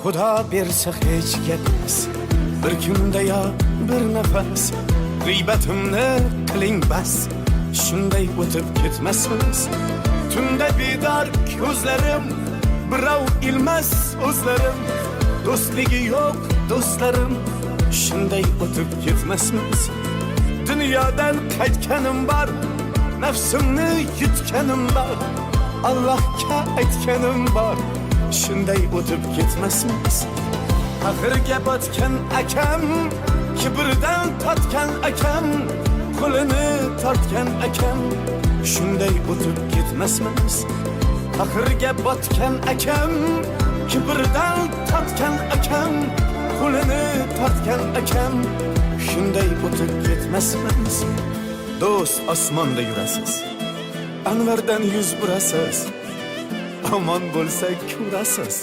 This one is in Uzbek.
Xudo bersa hech gapmas, bir kunda yo bir nafas g'iybatimni qiling bas, shunday o'tib ketmasmiz. Tunda bedor ko'zlarim, birov ilmas o'zlarim, do'stligi yo'q do'stlarim, shunday o'tib ketmasmiz. Dunyodan qaytganim bor, nafsimni yutganim bor, Allohga aytganim bor, shunday o'tib ketmasmiz. Axirga botgan akam, kibrdan totgan akam, qo'lini tortgan akam, shunday o'tib ketmasmiz. Axirga botgan akam, kibrdan totgan akam, qo'lini tortgan akam, shunday o'tib ketmasmiz. Do'st osmonda yurasiz, Anvardan yuz burasiz, omon bo'lsa ko'rasiz.